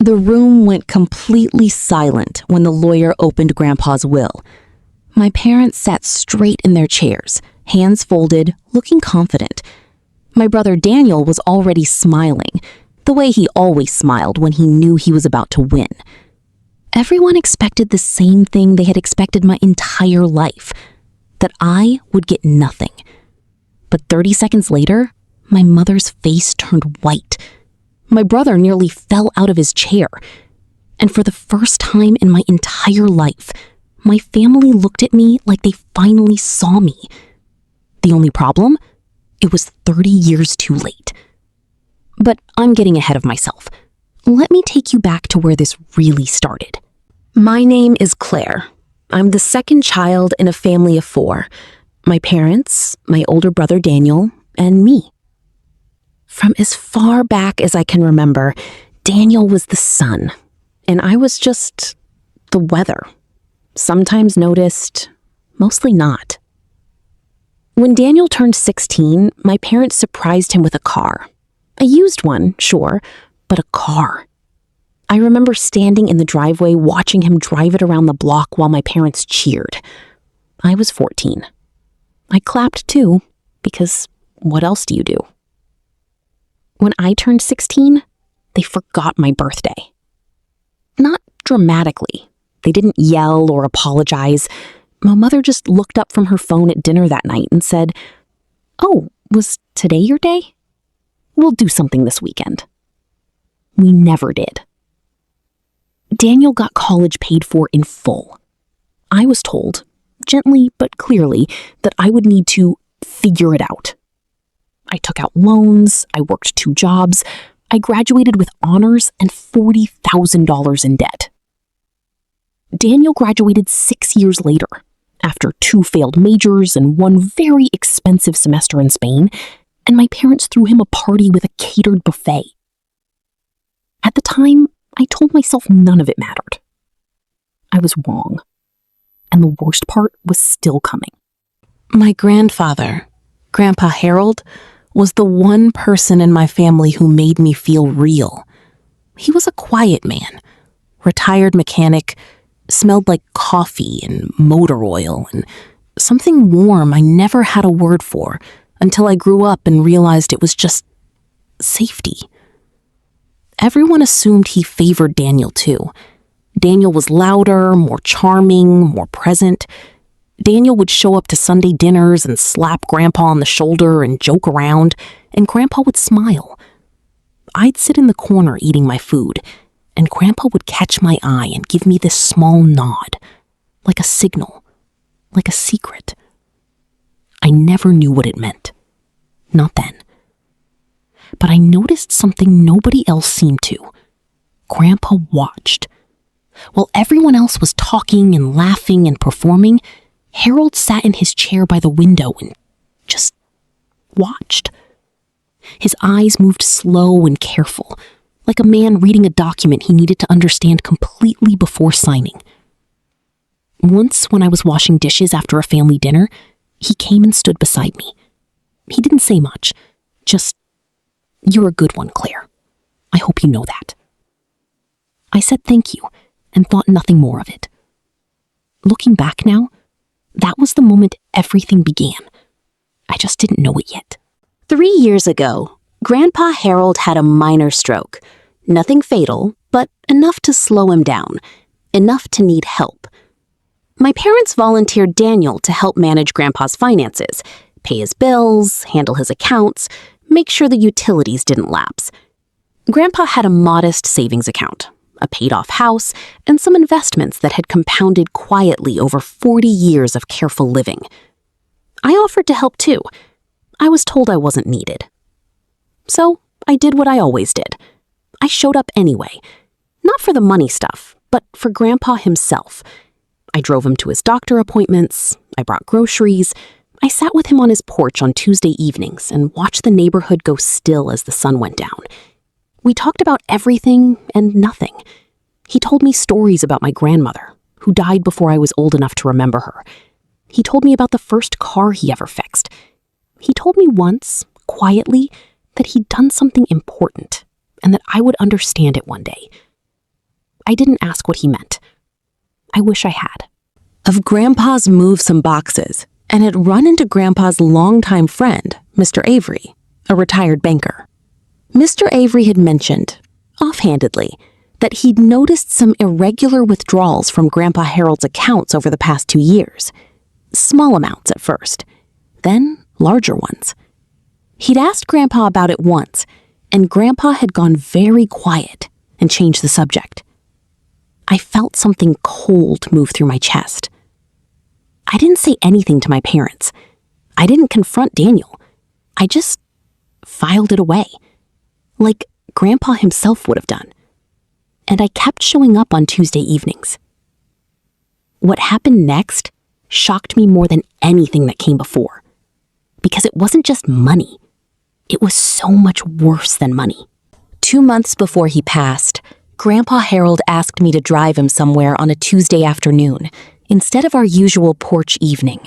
The room went completely silent when the lawyer opened Grandpa's will. My parents sat straight in their chairs, hands folded, looking confident. My brother Daniel was already smiling, the way he always smiled when he knew he was about to win. Everyone expected the same thing they had expected my entire life, that I would get nothing. But 30 seconds later, my mother's face turned white. My brother nearly fell out of his chair. And for the first time in my entire life, my family looked at me like they finally saw me. The only problem? It was 30 years too late. But I'm getting ahead of myself. Let me take you back to where this really started. My name is Claire. I'm the second child in a family of 4. My parents, my older brother Daniel, and me. From as far back as I can remember, Daniel was the sun, and I was just the weather. Sometimes noticed, mostly not. When Daniel turned 16, my parents surprised him with a car. A used one, sure, but a car. I remember standing in the driveway watching him drive it around the block while my parents cheered. I was 14. I clapped too, because what else do you do? When I turned 16, they forgot my birthday. Not dramatically. They didn't yell or apologize. My mother just looked up from her phone at dinner that night and said, "Oh, was today your day? We'll do something this weekend." We never did. Daniel got college paid for in full. I was told, gently but clearly, that I would need to figure it out. I took out loans, I worked 2 jobs, I graduated with honors and $40,000 in debt. Daniel graduated 6 years later, after 2 failed majors and 1 very expensive semester in Spain, and my parents threw him a party with a catered buffet. At the time, I told myself none of it mattered. I was wrong, and the worst part was still coming. My grandfather, Grandpa Harold, was the one person in my family who made me feel real. He was a quiet man, retired mechanic, smelled like coffee and motor oil and something warm I never had a word for until I grew up and realized it was just safety. Everyone assumed he favored Daniel too. Daniel was louder, more charming, more present. Daniel would show up to Sunday dinners and slap Grandpa on the shoulder and joke around, and Grandpa would smile. I'd sit in the corner eating my food, and Grandpa would catch my eye and give me this small nod, like a signal, like a secret. I never knew what it meant. Not then. But I noticed something nobody else seemed to. Grandpa watched. While everyone else was talking and laughing and performing, Harold sat in his chair by the window and just watched. His eyes moved slow and careful, like a man reading a document he needed to understand completely before signing. Once, when I was washing dishes after a family dinner, he came and stood beside me. He didn't say much, just, "You're a good one, Claire. I hope you know that." I said thank you and thought nothing more of it. Looking back now, that was the moment everything began. I just didn't know it yet. 3 years ago, Grandpa Harold had a minor stroke. Nothing fatal, but enough to slow him down, enough to need help. My parents volunteered Daniel to help manage Grandpa's finances, pay his bills, handle his accounts, make sure the utilities didn't lapse. Grandpa had a modest savings account, a paid-off house, and some investments that had compounded quietly over 40 years of careful living. I offered to help too. I was told I wasn't needed. So I did what I always did. I showed up anyway, not for the money stuff, but for Grandpa himself. I drove him to his doctor appointments, I brought groceries, I sat with him on his porch on Tuesday evenings and watched the neighborhood go still as the sun went down. We talked about everything and nothing. He told me stories about my grandmother, who died before I was old enough to remember her. He told me about the first car he ever fixed. He told me once, quietly, that he'd done something important and that I would understand it one day. I didn't ask what he meant. I wish I had. Of Grandpa's moved some boxes and had run into Grandpa's longtime friend, Mr. Avery, a retired banker. Mr. Avery had mentioned, offhandedly, that he'd noticed some irregular withdrawals from Grandpa Harold's accounts over the past 2 years. Small amounts at first, then larger ones. He'd asked Grandpa about it once, and Grandpa had gone very quiet and changed the subject. I felt something cold move through my chest. I didn't say anything to my parents. I didn't confront Daniel. I just filed it away, like Grandpa himself would have done. And I kept showing up on Tuesday evenings. What happened next shocked me more than anything that came before, because it wasn't just money. It was so much worse than money. 2 months before he passed, Grandpa Harold asked me to drive him somewhere on a Tuesday afternoon, instead of our usual porch evening.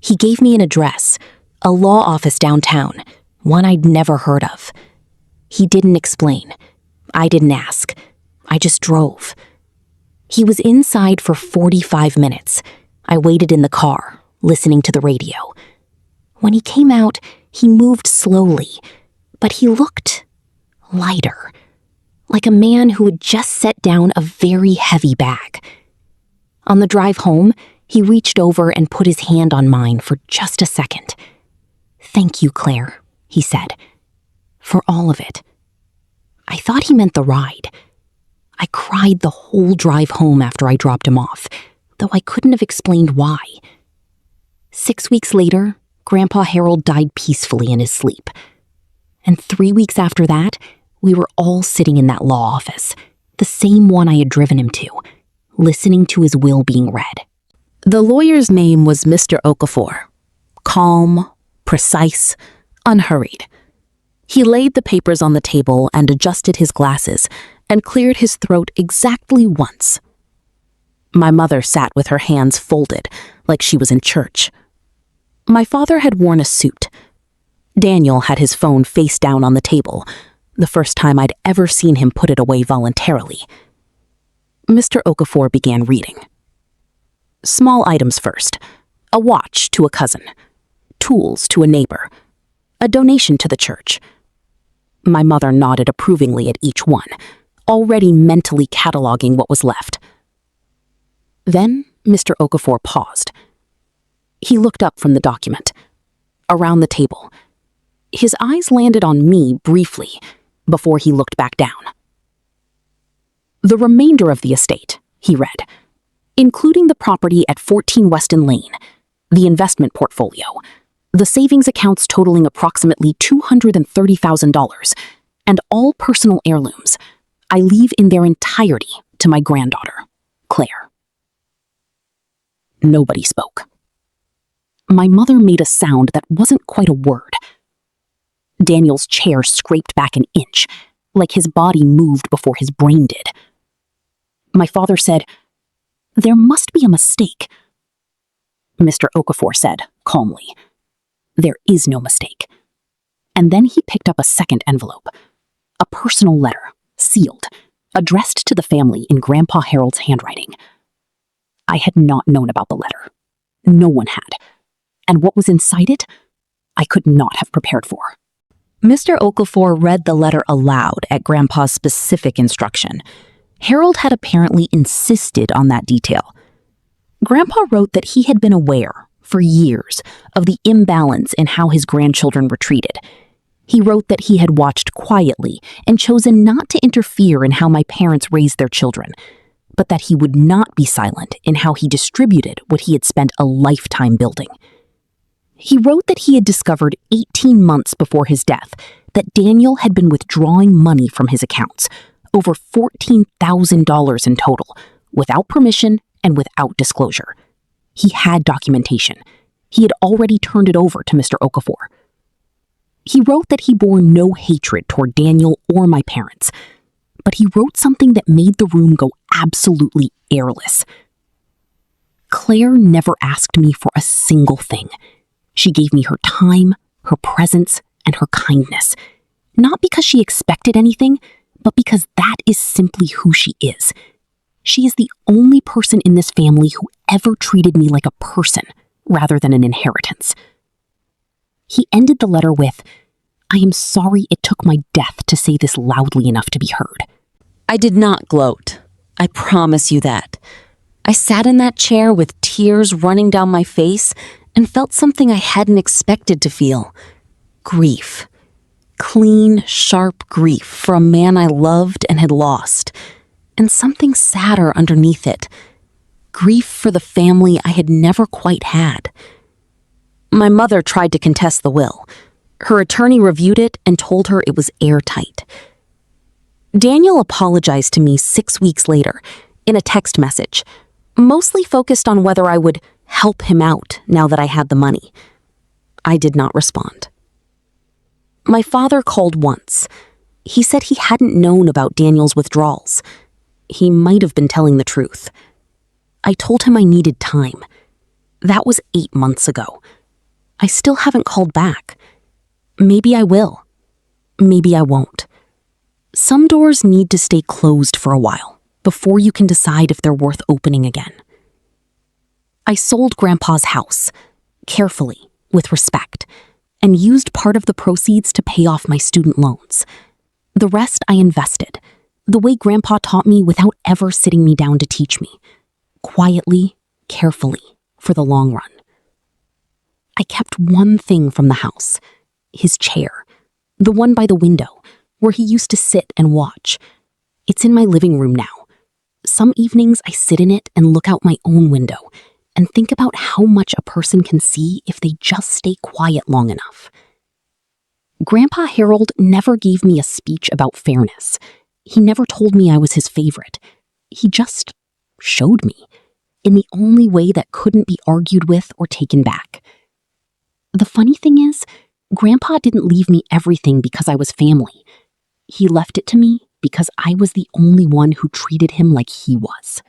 He gave me an address, a law office downtown, one I'd never heard of. He didn't explain. I didn't ask. I just drove. He was inside for 45 minutes. I waited in the car, listening to the radio. When he came out, he moved slowly, but he looked lighter, like a man who had just set down a very heavy bag. On the drive home, he reached over and put his hand on mine for just a second. "Thank you, Claire," he said, "for all of it." I thought he meant the ride. I cried the whole drive home after I dropped him off, though I couldn't have explained why. 6 weeks later, Grandpa Harold died peacefully in his sleep. And 3 weeks after that, we were all sitting in that law office, the same one I had driven him to, listening to his will being read. The lawyer's name was Mr. Okafor. Calm, precise, unhurried. He laid the papers on the table and adjusted his glasses and cleared his throat exactly once. My mother sat with her hands folded, like she was in church. My father had worn a suit. Daniel had his phone face down on the table, the first time I'd ever seen him put it away voluntarily. Mr. Okafor began reading. Small items first. A watch to a cousin. Tools to a neighbor. A donation to the church. My mother nodded approvingly at each one, already mentally cataloging what was left. Then Mr. Okafor paused. He looked up from the document, around the table. His eyes landed on me briefly before he looked back down. The remainder of the estate, he read, including the property at 14 Weston Lane, the investment portfolio, the savings accounts totaling approximately $230,000, and all personal heirlooms, I leave in their entirety to my granddaughter, Claire. Nobody spoke. My mother made a sound that wasn't quite a word. Daniel's chair scraped back an inch, like his body moved before his brain did. My father said, "There must be a mistake." Mr. Okafor said, calmly, "There is no mistake." And then he picked up a second envelope, a personal letter, sealed, addressed to the family in Grandpa Harold's handwriting. I had not known about the letter. No one had. And what was inside it, I could not have prepared for. Mr. Okafor read the letter aloud at Grandpa's specific instruction. Harold had apparently insisted on that detail. Grandpa wrote that he had been aware, for years, of the imbalance in how his grandchildren were treated. He wrote that he had watched quietly and chosen not to interfere in how my parents raised their children, but that he would not be silent in how he distributed what he had spent a lifetime building. He wrote that he had discovered 18 months before his death that Daniel had been withdrawing money from his accounts, over $14,000 in total, without permission and without disclosure. He had documentation. He had already turned it over to Mr. Okafor. He wrote that he bore no hatred toward Daniel or my parents, but he wrote something that made the room go absolutely airless. Claire never asked me for a single thing. She gave me her time, her presence, and her kindness, not because she expected anything, but because that is simply who she is, She is the only person in this family who ever treated me like a person rather than an inheritance. He ended the letter with, "I am sorry it took my death to say this loudly enough to be heard." I did not gloat. I promise you that. I sat in that chair with tears running down my face and felt something I hadn't expected to feel. Grief. Clean, sharp grief for a man I loved and had lost. And something sadder underneath it. Grief for the family I had never quite had. My mother tried to contest the will. Her attorney reviewed it and told her it was airtight. Daniel apologized to me 6 weeks later in a text message, mostly focused on whether I would help him out now that I had the money. I did not respond. My father called once. He said he hadn't known about Daniel's withdrawals. He might have been telling the truth. I told him I needed time. That was 8 months ago. I still haven't called back. Maybe I will. Maybe I won't. Some doors need to stay closed for a while before you can decide if they're worth opening again. I sold Grandpa's house, carefully, with respect, and used part of the proceeds to pay off my student loans. The rest I invested, the way Grandpa taught me without ever sitting me down to teach me, quietly, carefully, for the long run. I kept one thing from the house, his chair, the one by the window, where he used to sit and watch. It's in my living room now. Some evenings I sit in it and look out my own window and think about how much a person can see if they just stay quiet long enough. Grandpa Harold never gave me a speech about fairness. He never told me I was his favorite. He just showed me, in the only way that couldn't be argued with or taken back. The funny thing is, Grandpa didn't leave me everything because I was family. He left it to me because I was the only one who treated him like he was.